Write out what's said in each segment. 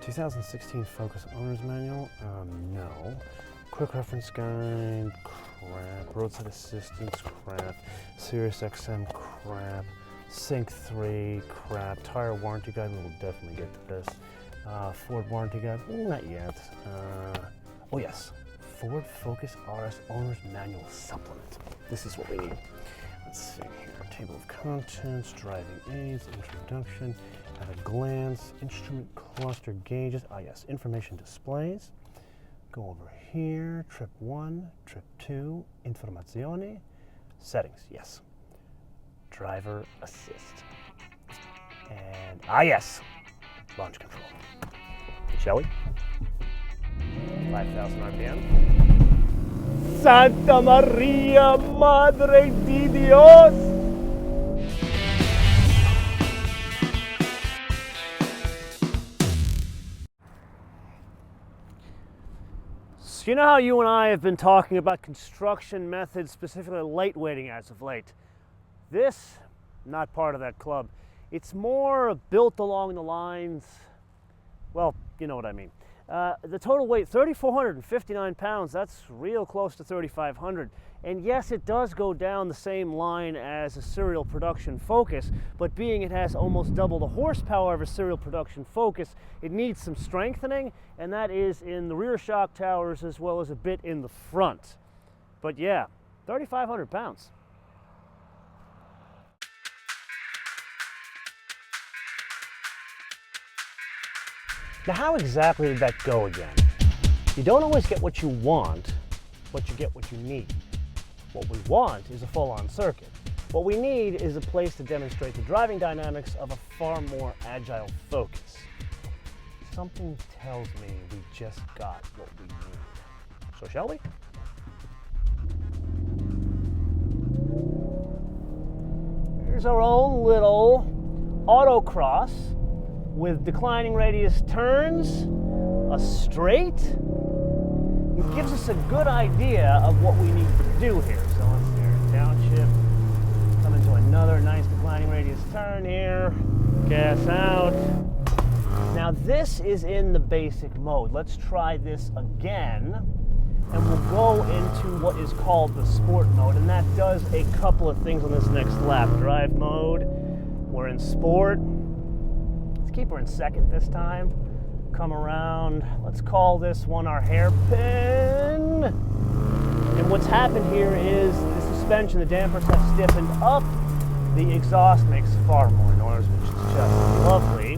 2016 Focus Owner's Manual? No. Quick Reference Guide, crap. Roadside Assistance, crap. Sirius XM, crap. Sync 3, crap. Tire Warranty Guide, we'll definitely get to this. Ford Warranty Guide, not yet. Oh yes, Ford Focus RS Owner's Manual Supplement. This is what we need. Let's see here. Table of contents, driving aids, introduction, at a glance, instrument cluster gauges. Ah yes, information displays. Go over here, trip 1, trip 2, informazioni, settings, yes. Driver assist. And, ah yes, launch control. Shall we? 5,000 RPM. Santa Maria Madre di Dios! So you know how you and I have been talking about construction methods, specifically lightweighting as of late? This, not part of that club. It's more built along the lines, well, you know what I mean. The total weight, 3,459 pounds, that's real close to 3,500. And yes, it does go down the same line as a serial production Focus, but being it has almost double the horsepower of a serial production Focus, it needs some strengthening, and that is in the rear shock towers as well as a bit in the front. But yeah, 3,500 pounds. Now, how exactly did that go again? You don't always get what you want, but you get what you need. What we want is a full-on circuit. What we need is a place to demonstrate the driving dynamics of a far more agile Focus. Something tells me we just got what we need. So shall we? Here's our own little AutoCross with declining radius turns, a straight. It gives us a good idea of what we need to do here. So let's see here, downshift, come into another nice declining radius turn here, gas out. Now this is in the basic mode. Let's try this again, and we'll go into what is called the sport mode, and that does a couple of things on this next lap. Drive mode, we're in sport. Keep her in second this time. Come around. Let's call this one our hairpin. And what's happened here is the suspension, the dampers have stiffened up. The exhaust makes far more noise, which is just lovely.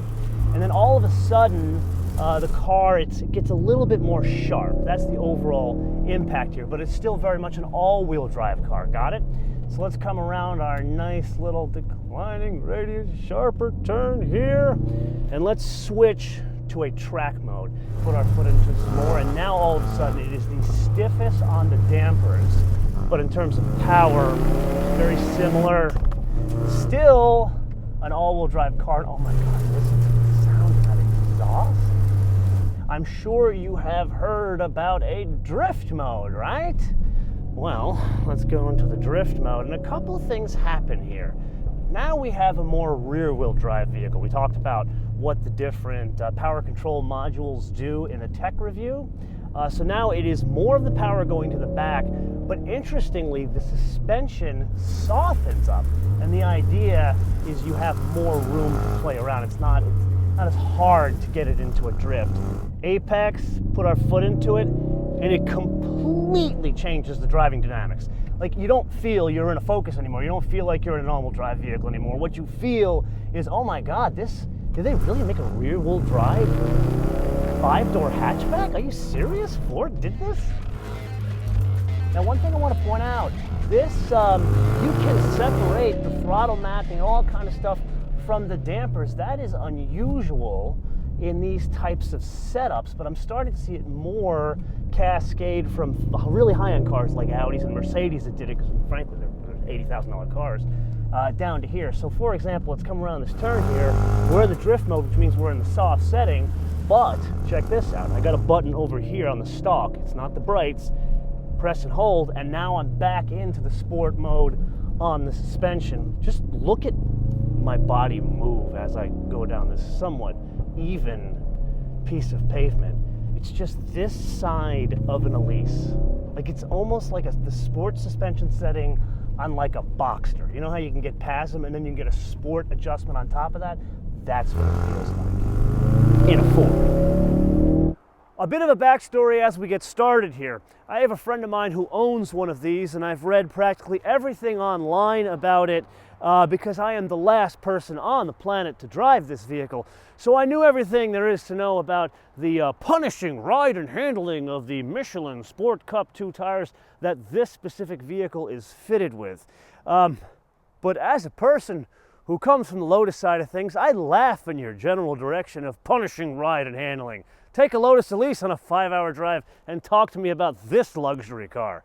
And then all of a sudden, the car, it gets a little bit more sharp. That's the overall impact here, but it's still very much an all-wheel drive car. Got it? So let's come around our nice little declining radius, sharper turn here, and let's switch to a track mode. Put our foot into some more, and now all of a sudden it is the stiffest on the dampers, but in terms of power, very similar. Still an all-wheel drive car. Oh my God, listen to the sound of that exhaust. I'm sure you have heard about a drift mode, right? Well, let's go into the drift mode, and a couple of things happen here. Now we have a more rear-wheel drive vehicle. We talked about what the different power control modules do in a tech review. So now it is more of the power going to the back, but interestingly, the suspension softens up, and the idea is you have more room to play around. It's not as hard to get it into a drift. Apex, put our foot into it, and it completely changes the driving dynamics. Like, you don't feel you're in a Focus anymore. You don't feel like you're in an all-wheel drive vehicle anymore. What you feel is, oh my God, did they really make a rear-wheel drive 5-door hatchback? Are you serious? Ford did this? Now, one thing I want to point out, this, you can separate the throttle mapping, all kind of stuff from the dampers. That is unusual in these types of setups, but I'm starting to see it more cascade from really high-end cars like Audis and Mercedes that did it, because frankly they're $80,000 cars, down to here. So for example, let's come around this turn here. We're in the drift mode, which means we're in the soft setting, but check this out. I got a button over here on the stalk. It's not the brights. Press and hold, and now I'm back into the sport mode on the suspension. Just look at my body move as I go down this somewhat even piece of pavement. It's just this side of an Elise. Like it's almost like the sports suspension setting on like a Boxster. You know how you can get PASM and then you can get a sport adjustment on top of that? That's what it feels like in a Ford. A bit of a backstory as we get started here. I have a friend of mine who owns one of these, and I've read practically everything online about it because I am the last person on the planet to drive this vehicle. So I knew everything there is to know about the punishing ride and handling of the Michelin Sport Cup 2 tires that this specific vehicle is fitted with. But as a person who comes from the Lotus side of things, I laugh in your general direction of punishing ride and handling. Take a Lotus Elise on a 5-hour drive and talk to me about this luxury car.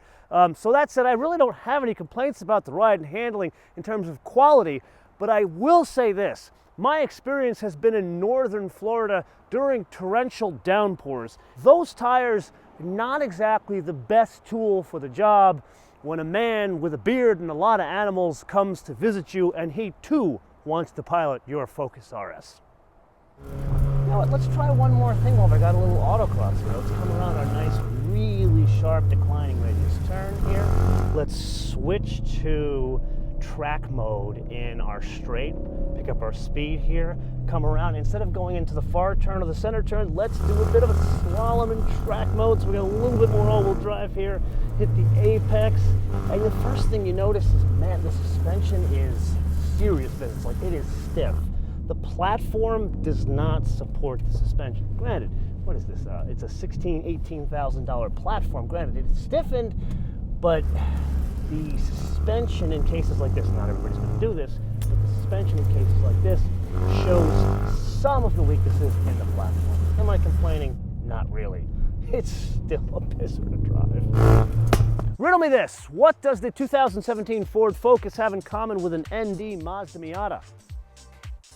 So that said, I really don't have any complaints about the ride and handling in terms of quality, but I will say this. My experience has been in northern Florida during torrential downpours. Those tires are not exactly the best tool for the job when a man with a beard and a lot of animals comes to visit you and he too wants to pilot your Focus RS. You know what, let's try one more thing while I got a little autocross here. Let's come around our nice, really sharp declining radius turn here. Let's switch to track mode in our straight, pick up our speed here, come around. Instead of going into the far turn or the center turn, let's do a bit of a slalom in track mode. So we got a little bit more all-wheel drive here, hit the apex. And the first thing you notice is, man, the suspension is serious business. Like, it is stiff. The platform does not support the suspension. Granted, what is this? It's a $18,000 platform. Granted, it's stiffened, but the suspension in cases like this, not everybody's going to do this, but the suspension in cases like this shows some of the weaknesses in the platform. Am I complaining? Not really. It's still a pisser to drive. Riddle me this. What does the 2017 Ford Focus have in common with an ND Mazda Miata?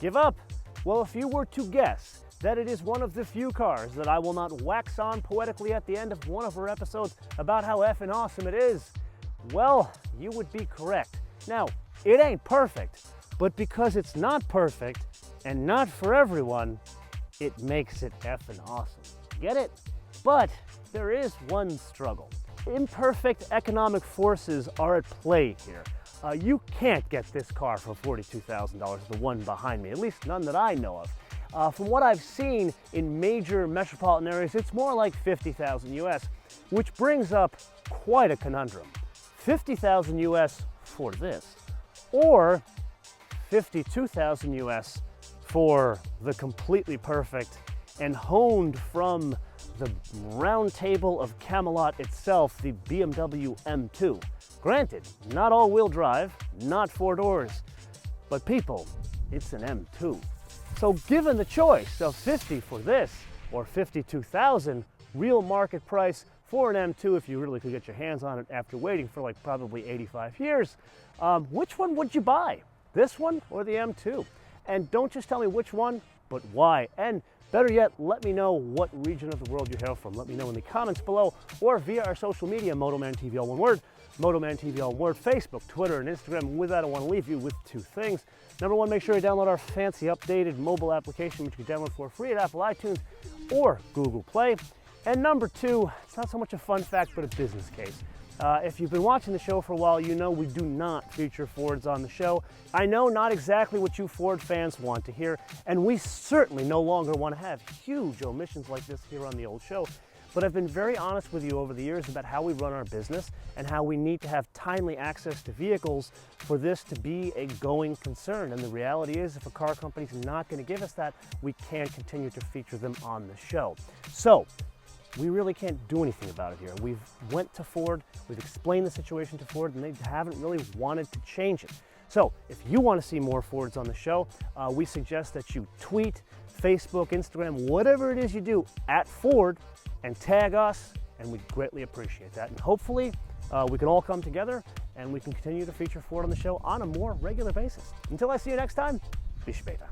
Give up? Well, if you were to guess that it is one of the few cars that I will not wax on poetically at the end of one of our episodes about how effing awesome it is, well, you would be correct. Now, it ain't perfect, but because it's not perfect and not for everyone, it makes it effing awesome. Get it? But there is one struggle. Imperfect economic forces are at play here. You can't get this car for $42,000, the one behind me, at least none that I know of. From what I've seen in major metropolitan areas, it's more like $50,000 US, which brings up quite a conundrum. $50,000 US for this, or $52,000 US for the completely perfect and honed from the round table of Camelot itself, the BMW M2. Granted, not all-wheel drive, not 4 doors, but people, it's an M2. So given the choice of $50,000 for this or $52,000 real market price for an M2, if you really could get your hands on it after waiting for like probably 85 years, which one would you buy? This one or the M2? And don't just tell me which one, but why. And better yet, let me know what region of the world you hail from. Let me know in the comments below or via our social media, MotoManTV, all one word, MotoManTV, all one word, Facebook, Twitter, and Instagram. And with that, I want to leave you with 2 things. Number 1, make sure you download our fancy updated mobile application, which you can download for free at Apple iTunes or Google Play. And number 2, it's not so much a fun fact, but a business case. If you've been watching the show for a while, you know we do not feature Fords on the show. I know not exactly what you Ford fans want to hear, and we certainly no longer want to have huge omissions like this here on the old show. But I've been very honest with you over the years about how we run our business and how we need to have timely access to vehicles for this to be a going concern. And the reality is, if a car company's not going to give us that, we can't continue to feature them on the show. So we really can't do anything about it here. We've went to Ford, we've explained the situation to Ford, and they haven't really wanted to change it. So if you want to see more Fords on the show, we suggest that you tweet, Facebook, Instagram, whatever it is you do, at Ford, and tag us, and we'd greatly appreciate that. And hopefully we can all come together and we can continue to feature Ford on the show on a more regular basis. Until I see you next time, bis später.